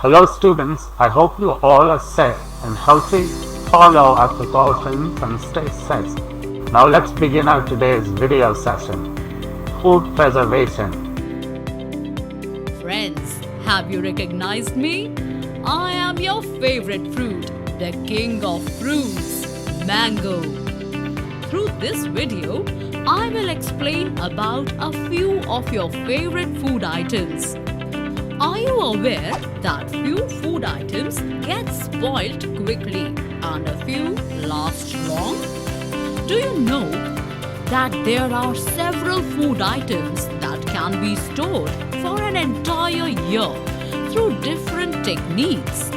Hello students, I hope you all are safe and healthy. Follow our precautions and stay safe. Now let's begin our today's video session. Food preservation. Friends, have you recognized me? I am your favorite fruit, the king of fruits, mango. Through this video, I will explain about a few of your favorite food items. Are you aware that few food items get spoiled quickly and a few last long? Do you know that there are several food items that can be stored for an entire year through different techniques?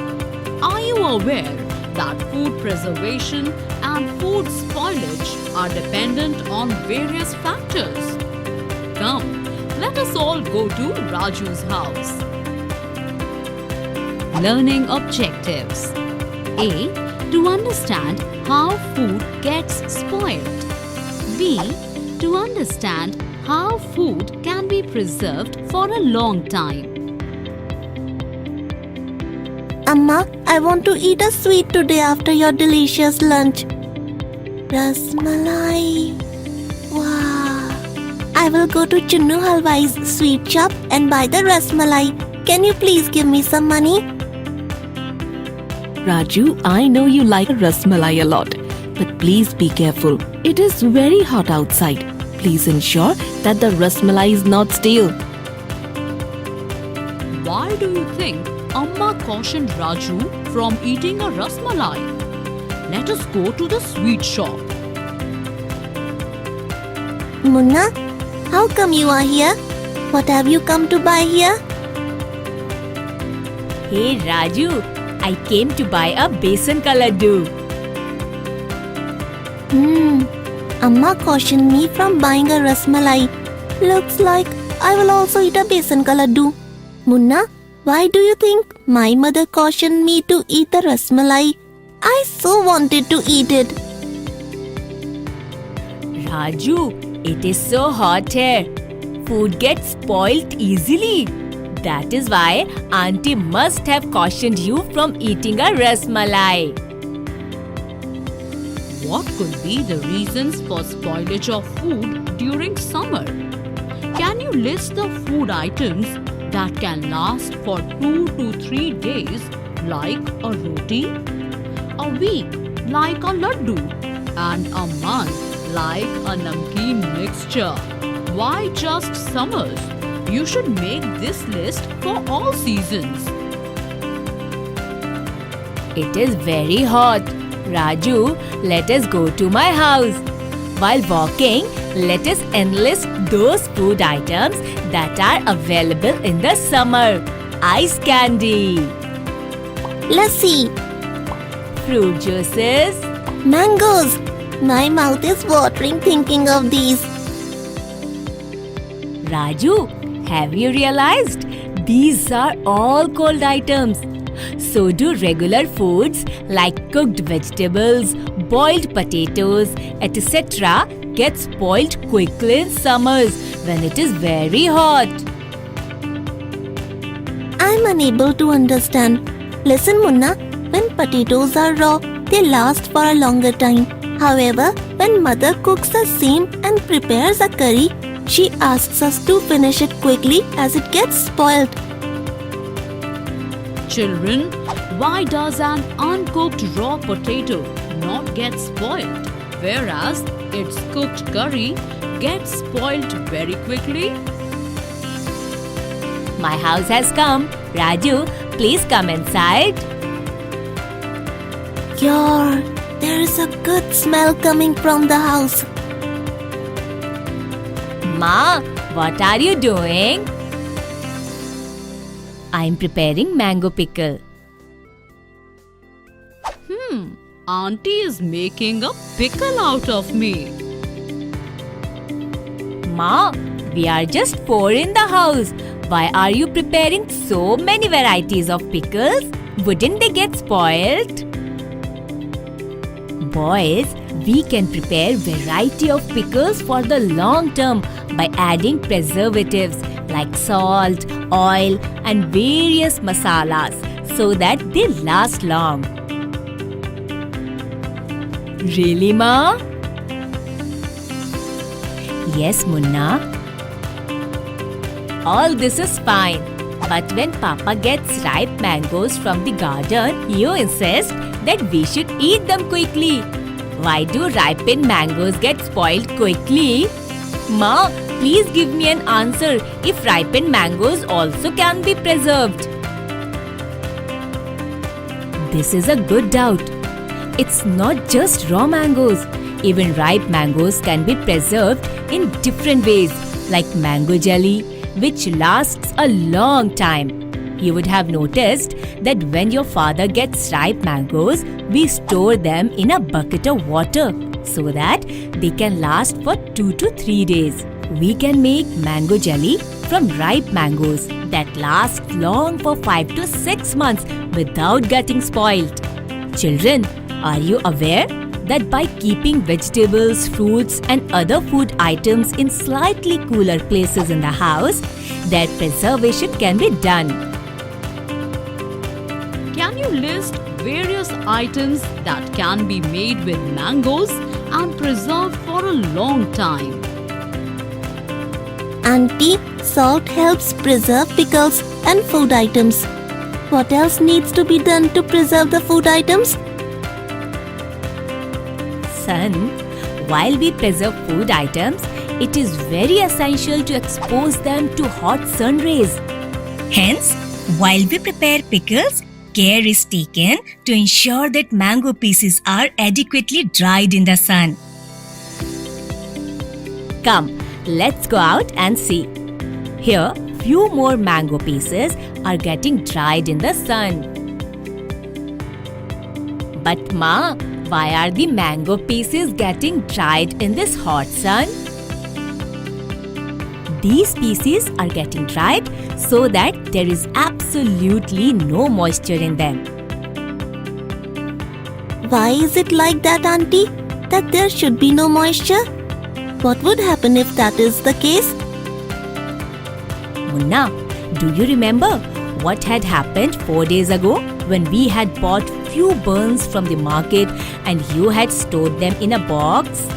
Are you aware that food preservation and food spoilage are dependent on various factors? Come, let us all go to Raju's house. Learning objectives. A. To understand how food gets spoiled. B. To understand how food can be preserved for a long time. Amma, I want to eat a sweet today after your delicious lunch. Rasmalai. Wow. I will go to Chunnu Halwai's sweet shop and buy the rasmalai. Can you please give me some money? Raju, I know you like rasmalai a lot, but please be careful. It is very hot outside. Please ensure that the rasmalai is not stale. Why do you think Amma cautioned Raju from eating a rasmalai? Let us go to the sweet shop. Munna, how come you are here? What have you come to buy here? Hey Raju, I came to buy a besan ka laddu. Amma cautioned me from buying a rasmalai. Looks like I will also eat a besan ka laddu. Munna, why do you think my mother cautioned me to eat the rasmalai? I so wanted to eat it. Raju, it is so hot here. Food gets spoiled easily. That is why Auntie must have cautioned you from eating a rasmalai. What could be the reasons for spoilage of food during summer? Can you list the food items that can last for 2 to 3 days like a roti, a week like a laddu, and a month like a namkeen mixture? Why just summers? You should make this list for all seasons. It is very hot. Raju, let us go to my house. While walking, let us enlist those food items that are available in the summer. Ice candy, Lassi, fruit juices, mangoes. My mouth is watering thinking of these. Raju, have you realized? These are all cold items. So do regular foods like cooked vegetables, boiled potatoes, etc. get spoiled quickly in summers when it is very hot. I'm unable to understand. Listen, Munna, when potatoes are raw, they last for a longer time. However, when mother cooks the same and prepares a curry, she asks us to finish it quickly as it gets spoiled. Children, why does an uncooked raw potato not get spoiled, whereas its cooked curry gets spoiled very quickly? My house has come. Raju, please come inside. Yor, there is a good smell coming from the house. Ma, what are you doing? I'm preparing mango pickle. Auntie is making a pickle out of me. Ma, we are just 4 in the house. Why are you preparing so many varieties of pickles? Wouldn't they get spoiled? Boys, we can prepare variety of pickles for the long term by adding preservatives like salt, oil and various masalas so that they last long. Really, Ma? Yes, Munna. All this is fine. But when Papa gets ripe mangoes from the garden, you insist that we should eat them quickly. Why do ripened mangoes get spoiled quickly? Ma, please give me an answer if ripened mangoes also can be preserved. This is a good doubt. It's not just raw mangoes. Even ripe mangoes can be preserved in different ways, like mango jelly, which lasts a long time. You would have noticed that when your father gets ripe mangoes, we store them in a bucket of water so that they can last for 2 to 3 days. We can make mango jelly from ripe mangoes that last long for 5 to 6 months without getting spoiled. Children, are you aware that by keeping vegetables, fruits and other food items in slightly cooler places in the house, their preservation can be done? Can you list various items that can be made with mangoes and preserved for a long time? Auntie, salt helps preserve pickles and food items. What else needs to be done to preserve the food items? Son, while we preserve food items, it is very essential to expose them to hot sun rays. Hence, while we prepare pickles, care is taken to ensure that mango pieces are adequately dried in the sun. Come, let's go out and see. Here, few more mango pieces are getting dried in the sun. But Ma, why are the mango pieces getting dried in this hot sun? These pieces are getting dried so that there is absolutely no moisture in them. Why is it like that, Auntie? That there should be no moisture? What would happen if that is the case? Munna, do you remember what had happened 4 days ago when we had bought few buns from the market and you had stored them in a box?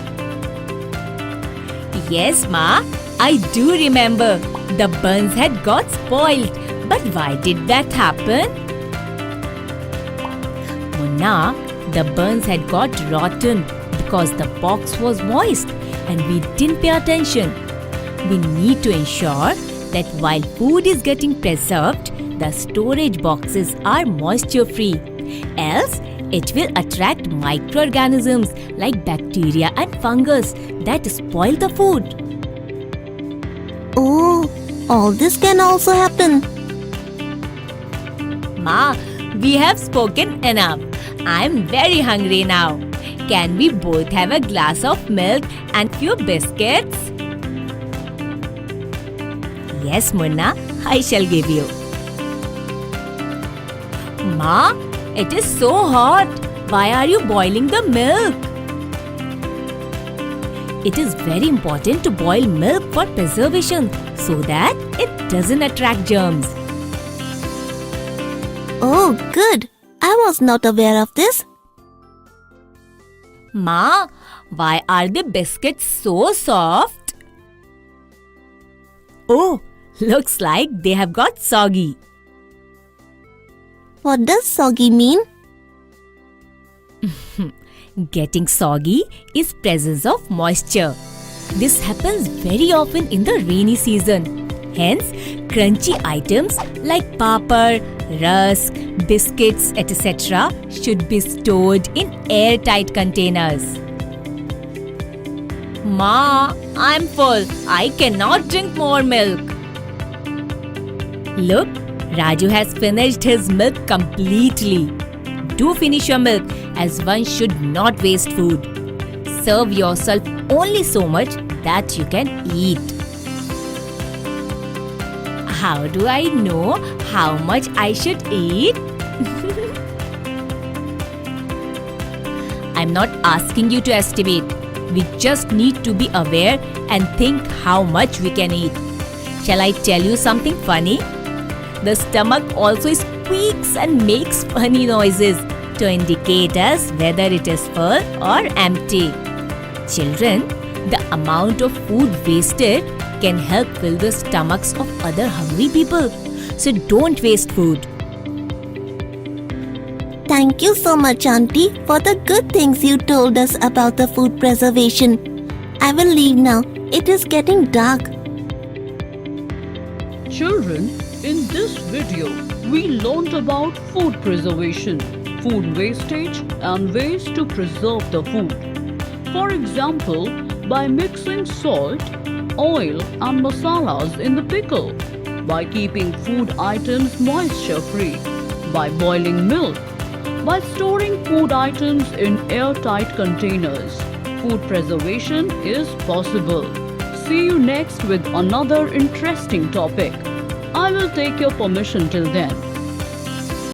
Yes, Ma, I do remember. The buns had got spoiled. But why did that happen? Munna, the buns had got rotten because the box was moist and we didn't pay attention. We need to ensure that while food is getting preserved, the storage boxes are moisture free. Else, it will attract microorganisms like bacteria and fungus that spoil the food. Oh, all this can also happen. Ma, we have spoken enough. I'm very hungry now. Can we both have a glass of milk and few biscuits? Yes, Munna, I shall give you. Ma, it is so hot. Why are you boiling the milk? It is very important to boil milk for preservation so that it doesn't attract germs. Oh, good. I was not aware of this. Ma, why are the biscuits so soft? Oh, looks like they have got soggy. What does soggy mean? Getting soggy is presence of moisture. This happens very often in the rainy season. Hence, crunchy items like papad, rusk, biscuits, etc. should be stored in airtight containers. Ma, I'm full. I cannot drink more milk. Look, Raju has finished his milk completely. Do finish your milk as one should not waste food. Serve yourself only so much that you can eat. How do I know how much I should eat? I'm not asking you to estimate. We just need to be aware and think how much we can eat. Shall I tell you something funny? The stomach also is squeaks and makes funny noises to indicate us whether it is full or empty. Children, the amount of food wasted can help fill the stomachs of other hungry people. So don't waste food. Thank you so much, Auntie, for the good things you told us about the food preservation. I will leave now. It is getting dark. Children, in this video, we learned about food preservation, food wastage, and ways to preserve the food. For example, by mixing salt, oil, and masalas in the pickle, by keeping food items moisture-free, by boiling milk, by storing food items in airtight containers. Food preservation is possible. See you next with another interesting topic. I will take your permission till then.